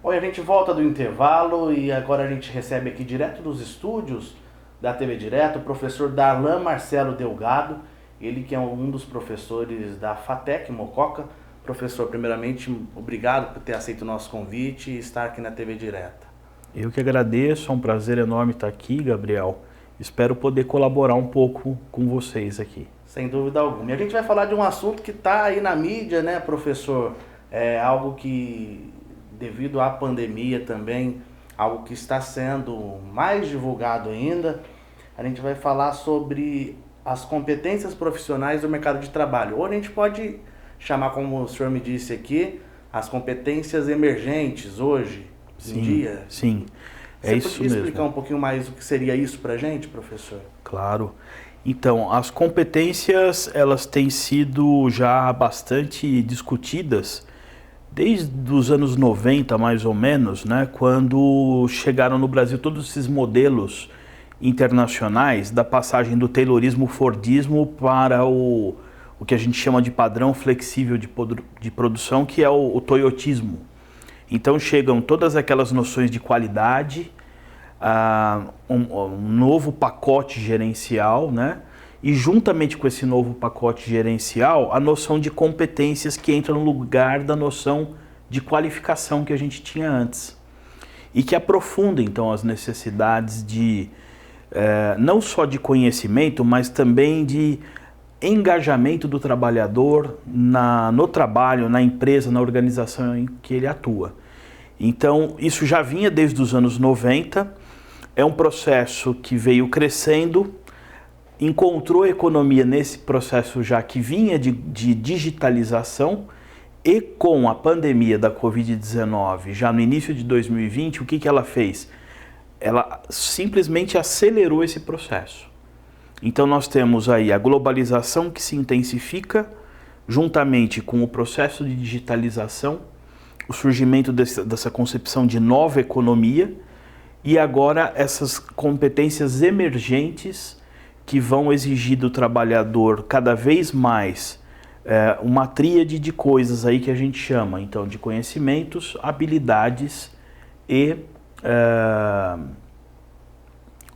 Oi, a gente volta do intervalo e agora a gente recebe aqui direto dos estúdios da TV Direto o professor Darlan Marcelo Delgado, ele que é um dos professores da FATEC Mococa. Professor, primeiramente, obrigado por ter aceito o nosso convite e estar aqui na TV Direta. Eu que agradeço, é um prazer enorme estar aqui, Gabriel. Espero poder colaborar um pouco com vocês aqui. Sem dúvida alguma. E a gente vai falar de um assunto que está aí na mídia, né, professor? É algo que, devido à pandemia também, algo que está sendo mais divulgado ainda. A gente vai falar sobre as competências profissionais do mercado de trabalho. Ou a gente pode chamar, como o senhor me disse aqui, as competências emergentes hoje, em dia. Sim, é isso mesmo. Você poderia explicar um pouquinho mais o que seria isso para a gente, professor? Claro. Então, as competências, elas têm sido já bastante discutidas desde os anos 90, mais ou menos, né, quando chegaram no Brasil todos esses modelos internacionais da passagem do Taylorismo-Fordismo para o que a gente chama de padrão flexível de produção, que é o Toyotismo. Então chegam todas aquelas noções de qualidade, um novo pacote gerencial, né? E juntamente com esse novo pacote gerencial, a noção de competências que entra no lugar da noção de qualificação que a gente tinha antes. E que aprofunda então as necessidades de não só de conhecimento, mas também de engajamento do trabalhador no trabalho, na empresa, na organização em que ele atua. Então, isso já vinha desde os anos 90, é um processo que veio crescendo, encontrou economia nesse processo já que vinha de digitalização, e com a pandemia da Covid-19, já no início de 2020, o que ela fez? Ela simplesmente acelerou esse processo. Então nós temos aí a globalização que se intensifica, juntamente com o processo de digitalização, o surgimento dessa concepção de nova economia, e agora essas competências emergentes que vão exigir do trabalhador cada vez mais uma tríade de coisas aí que a gente chama então de conhecimentos, habilidades e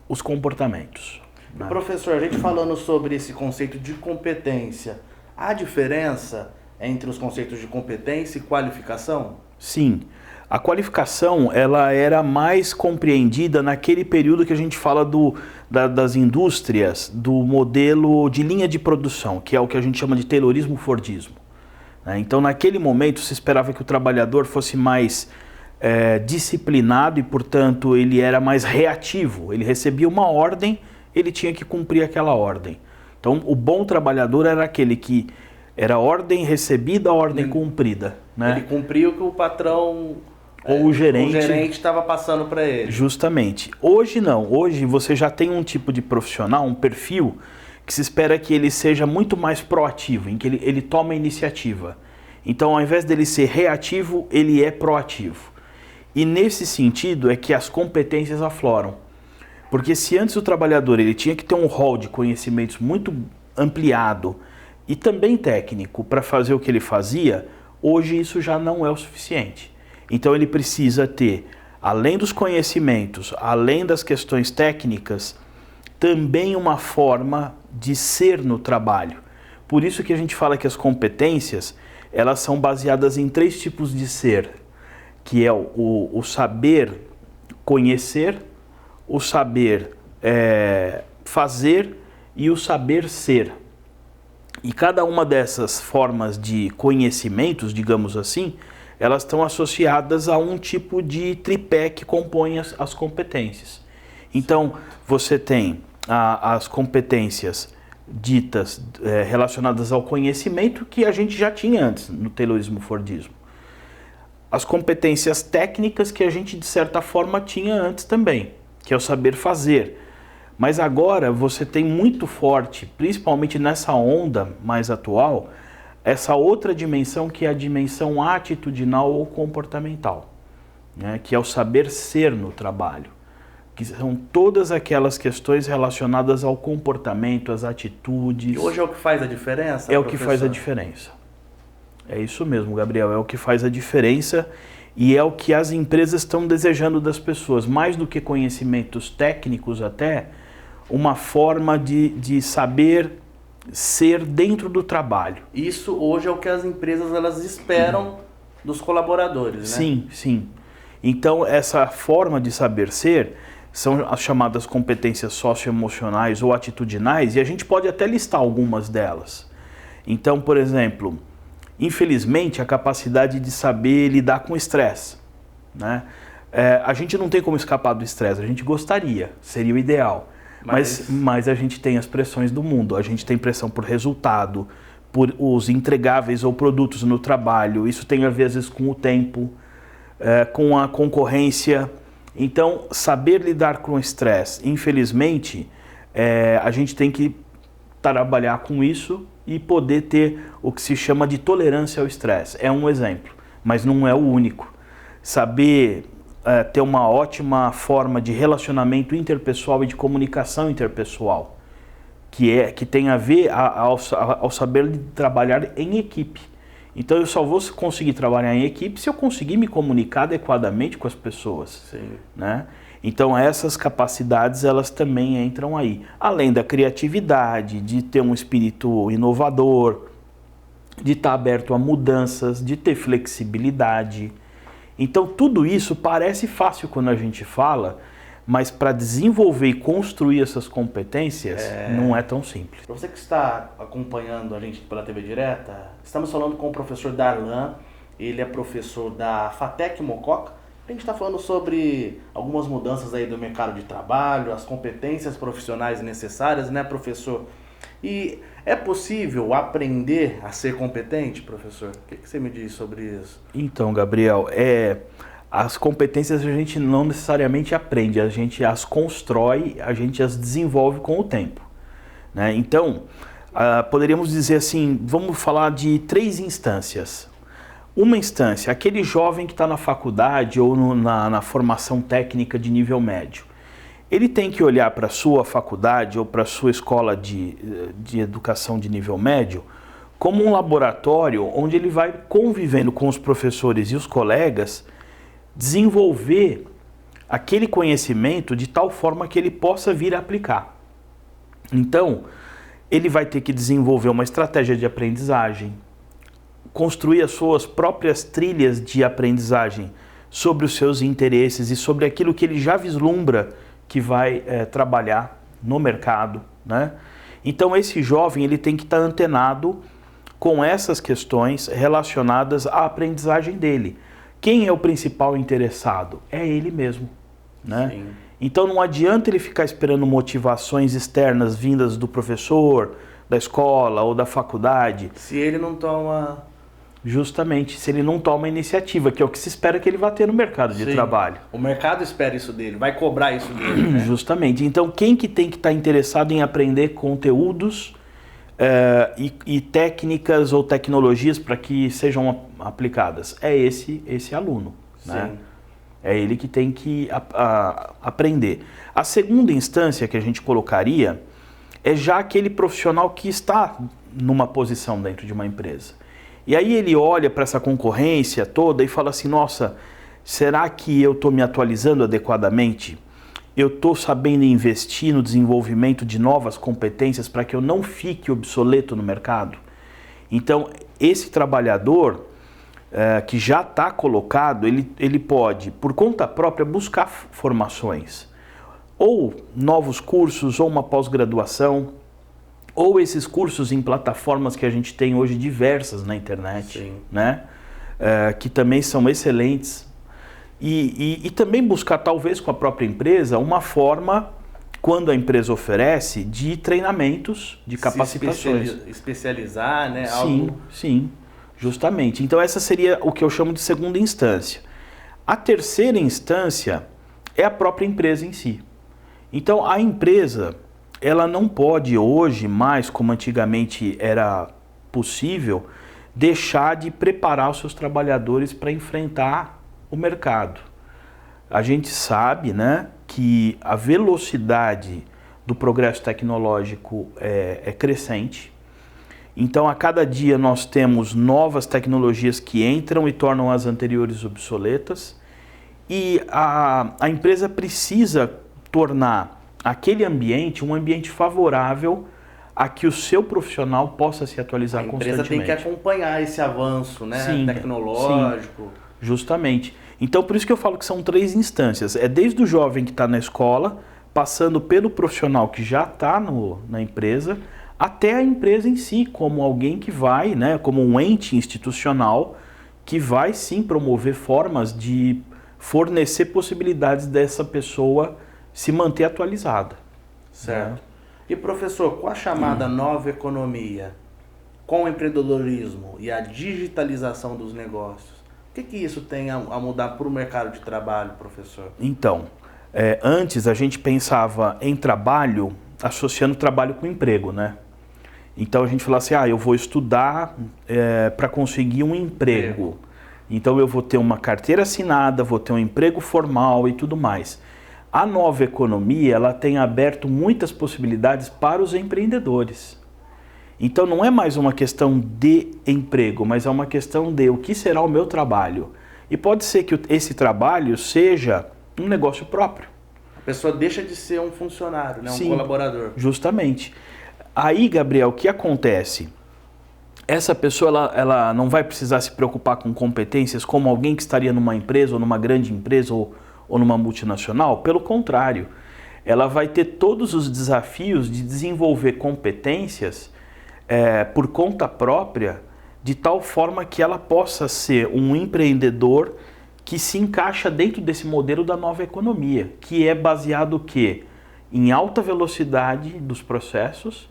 os comportamentos. Né? Professor, a gente falando sobre esse conceito de competência, há diferença entre os conceitos de competência e qualificação? Sim. A qualificação ela era mais compreendida naquele período que a gente fala das indústrias, do modelo de linha de produção, que é o que a gente chama de Taylorismo-Fordismo. Então, naquele momento, se esperava que o trabalhador fosse mais disciplinado e, portanto, ele era mais reativo. Ele recebia uma ordem, ele tinha que cumprir aquela ordem. Então, o bom trabalhador era aquele que era ordem recebida, ordem cumprida. Né? Ele cumpria o que o patrão ou o gerente estava passando para ele. Justamente. Hoje não. Hoje você já tem um tipo de profissional, um perfil, que se espera que ele seja muito mais proativo, em que ele toma a iniciativa. Então, ao invés dele ser reativo, ele é proativo. E nesse sentido é que as competências afloram. Porque se antes o trabalhador ele tinha que ter um rol de conhecimentos muito ampliado e também técnico para fazer o que ele fazia, hoje isso já não é o suficiente. Então ele precisa ter, além dos conhecimentos, além das questões técnicas, também uma forma de ser no trabalho. Por isso que a gente fala que as competências, elas são baseadas em 3 tipos de ser, que é o saber conhecer, o saber fazer e o saber ser. E cada uma dessas formas de conhecimentos, digamos assim, elas estão associadas a um tipo de tripé que compõe as competências. Então, você tem as competências ditas relacionadas ao conhecimento que a gente já tinha antes no Taylorismo-Fordismo. As competências técnicas que a gente, de certa forma, tinha antes também, que é o saber fazer. Mas agora você tem muito forte, principalmente nessa onda mais atual, essa outra dimensão que é a dimensão atitudinal ou comportamental, né? Que é o saber ser no trabalho, que são todas aquelas questões relacionadas ao comportamento, às atitudes. E hoje é o que faz a diferença? É o que faz a diferença. É isso mesmo, Gabriel, é o que faz a diferença E é o que as empresas estão desejando das pessoas, mais do que conhecimentos técnicos até, uma forma de saber ser dentro do trabalho. Isso hoje é o que as empresas elas esperam dos colaboradores, né? Sim, sim. Então, essa forma de saber ser são as chamadas competências socioemocionais ou atitudinais, e a gente pode até listar algumas delas. Então, por exemplo, infelizmente, a capacidade de saber lidar com o estresse, né? A gente não tem como escapar do estresse, a gente gostaria, seria o ideal. Mas a gente tem as pressões do mundo, a gente tem pressão por resultado, por os entregáveis ou produtos no trabalho, isso tem a ver às vezes com o tempo, com a concorrência. Então, saber lidar com o estresse, infelizmente, a gente tem que trabalhar com isso e poder ter o que se chama de tolerância ao estresse. É um exemplo, mas não é o único. Saber ter uma ótima forma de relacionamento interpessoal e de comunicação interpessoal, que tem a ver ao saber trabalhar em equipe. Então eu só vou conseguir trabalhar em equipe se eu conseguir me comunicar adequadamente com as pessoas. Sim. Né? Então essas capacidades elas também entram aí. Além da criatividade, de ter um espírito inovador, de estar aberto a mudanças, de ter flexibilidade. Então tudo isso parece fácil quando a gente fala, mas para desenvolver e construir essas competências não é tão simples. Para você que está acompanhando a gente pela TV Direta, estamos falando com o professor Darlan, ele é professor da FATEC Mococa. A gente está falando sobre algumas mudanças aí do mercado de trabalho, as competências profissionais necessárias, né, professor? E é possível aprender a ser competente, professor? O que você me diz sobre isso? Então, Gabriel, as competências a gente não necessariamente aprende, a gente as constrói, a gente as desenvolve com o tempo, né? Então, poderíamos dizer assim, vamos falar de 3 instâncias. Uma instância, aquele jovem que está na faculdade ou na formação técnica de nível médio. Ele tem que olhar para a sua faculdade ou para a sua escola de educação de nível médio como um laboratório onde ele vai convivendo com os professores e os colegas, desenvolver aquele conhecimento de tal forma que ele possa vir a aplicar. Então, ele vai ter que desenvolver uma estratégia de aprendizagem, construir as suas próprias trilhas de aprendizagem sobre os seus interesses e sobre aquilo que ele já vislumbra que vai trabalhar no mercado, né? Então, esse jovem ele tem que estar antenado com essas questões relacionadas à aprendizagem dele. Quem é o principal interessado? É ele mesmo, né? Sim. Então não adianta ele ficar esperando motivações externas vindas do professor, da escola ou da faculdade. Se ele não toma... Justamente, se ele não toma a iniciativa, que é o que se espera que ele vá ter no mercado de trabalho. O mercado espera isso dele, vai cobrar isso dele, né? Justamente. Então quem que tem que estar interessado em aprender conteúdos e técnicas ou tecnologias para que sejam aplicadas? É esse aluno, né? É ele que tem que aprender. A segunda instância que a gente colocaria é já aquele profissional que está numa posição dentro de uma empresa. E aí ele olha para essa concorrência toda e fala assim, nossa, será que eu estou me atualizando adequadamente? Eu estou sabendo investir no desenvolvimento de novas competências para que eu não fique obsoleto no mercado? Então, esse trabalhador que já está colocado, ele pode, por conta própria, buscar formações, ou novos cursos, ou uma pós-graduação, ou esses cursos em plataformas que a gente tem hoje diversas na internet, né? Que também são excelentes. E também buscar, talvez com a própria empresa, uma forma, quando a empresa oferece, de treinamentos, de capacitações. Especializar, né? Sim, justamente. Então essa seria o que eu chamo de segunda instância. A terceira instância é a própria empresa em si. Então a empresa, ela não pode hoje, mais como antigamente era possível, deixar de preparar os seus trabalhadores para enfrentar o mercado. A gente sabe, né, que a velocidade do progresso tecnológico é crescente Então, a cada dia nós temos novas tecnologias que entram e tornam as anteriores obsoletas. E a empresa precisa tornar aquele ambiente um ambiente favorável a que o seu profissional possa se atualizar constantemente. A empresa tem que acompanhar esse avanço, né, sim, tecnológico. Sim, justamente. Então, por isso que eu falo que são 3 instâncias. É desde o jovem que está na escola, passando pelo profissional que já está na empresa, até a empresa em si, como alguém que vai, né, como um ente institucional, que vai sim promover formas de fornecer possibilidades dessa pessoa se manter atualizada. Certo. Né? E professor, com a chamada nova economia, com o empreendedorismo e a digitalização dos negócios, o que isso tem a mudar para o mercado de trabalho, professor? Então, antes a gente pensava em trabalho associando trabalho com emprego, né? Então a gente falava assim, eu vou estudar para conseguir um emprego. Então eu vou ter uma carteira assinada, vou ter um emprego formal e tudo mais. A nova economia, ela tem aberto muitas possibilidades para os empreendedores. Então não é mais uma questão de emprego, mas é uma questão de o que será o meu trabalho. E pode ser que esse trabalho seja um negócio próprio. A pessoa deixa de ser um funcionário, né? Um Sim, colaborador. Justamente. Aí, Gabriel, o que acontece? Essa pessoa ela não vai precisar se preocupar com competências como alguém que estaria numa empresa, ou numa grande empresa, ou numa multinacional. Pelo contrário, ela vai ter todos os desafios de desenvolver competências por conta própria, de tal forma que ela possa ser um empreendedor que se encaixa dentro desse modelo da nova economia, que é baseado o quê? Em alta velocidade dos processos,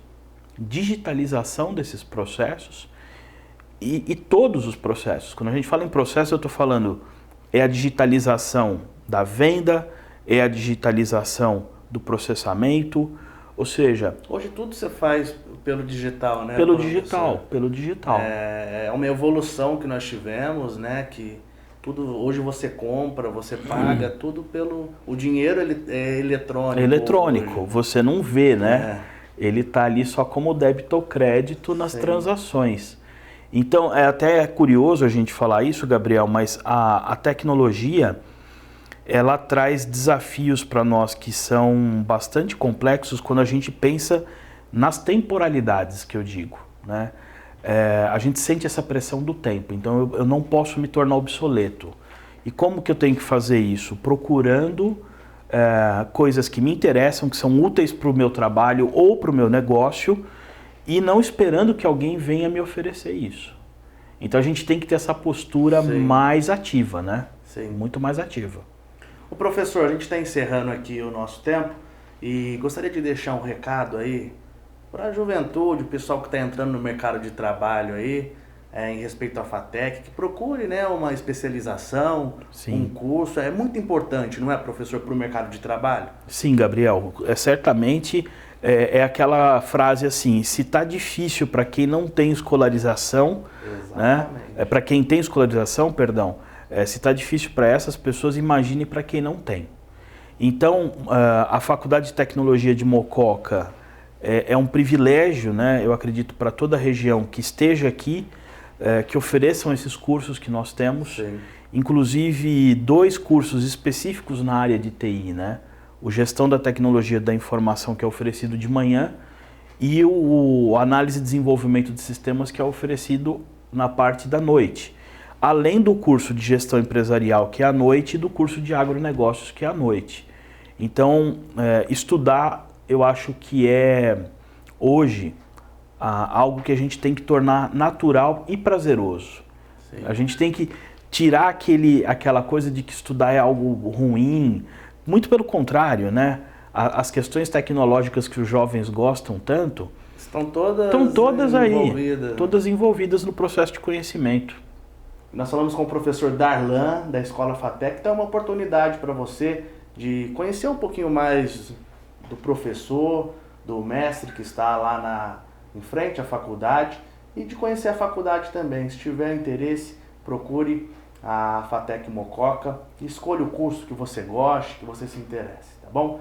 digitalização desses processos e todos os processos. Quando a gente fala em processo, eu estou falando a digitalização da venda, a digitalização do processamento, ou seja... Hoje tudo você faz pelo digital, né? Pelo digital. É uma evolução que nós tivemos, né? Que tudo, hoje você compra, você paga, tudo pelo... O dinheiro é eletrônico. É eletrônico, hoje. Você não vê, né? Ele está ali só como débito ou crédito nas transações. Então, é até curioso a gente falar isso, Gabriel, mas a tecnologia, ela traz desafios para nós que são bastante complexos quando a gente pensa nas temporalidades, que eu digo, né? A gente sente essa pressão do tempo, então eu não posso me tornar obsoleto. E como que eu tenho que fazer isso? Procurando coisas que me interessam, que são úteis para o meu trabalho ou para o meu negócio, e não esperando que alguém venha me oferecer isso. Então a gente tem que ter essa postura mais ativa, né? Sim. Muito mais ativa. O professor, a gente está encerrando aqui o nosso tempo e gostaria de deixar um recado aí para a juventude, o pessoal que está entrando no mercado de trabalho aí, em respeito à FATEC, que procure, né, uma especialização, um curso. É muito importante, não é, professor, para o mercado de trabalho? Sim, Gabriel. Certamente é aquela frase assim, se está difícil para quem não tem escolarização, né, para quem tem escolarização, perdão, se está difícil para essas pessoas, imagine para quem não tem. Então, a Faculdade de Tecnologia de Mococa é um privilégio, né, eu acredito, para toda a região que esteja aqui, que ofereçam esses cursos que nós temos, inclusive 2 cursos específicos na área de TI, né? O Gestão da Tecnologia da Informação, que é oferecido de manhã, e o Análise e Desenvolvimento de Sistemas, que é oferecido na parte da noite. Além do curso de Gestão Empresarial, que é à noite, e do curso de Agronegócios, que é à noite. Então, estudar, eu acho que é, hoje, algo que a gente tem que tornar natural e prazeroso. A gente tem que tirar aquela coisa de que estudar é algo ruim. Muito pelo contrário, né? As questões tecnológicas que os jovens gostam tanto estão todas aí, todas envolvidas no processo de conhecimento. Nós falamos com o professor Darlan, da Escola FATEC, então é uma oportunidade para você de conhecer um pouquinho mais do professor, do mestre que está lá em frente à faculdade, e de conhecer a faculdade também. Se tiver interesse, procure a FATEC Mococa e escolha o curso que você goste, que você se interesse, tá bom?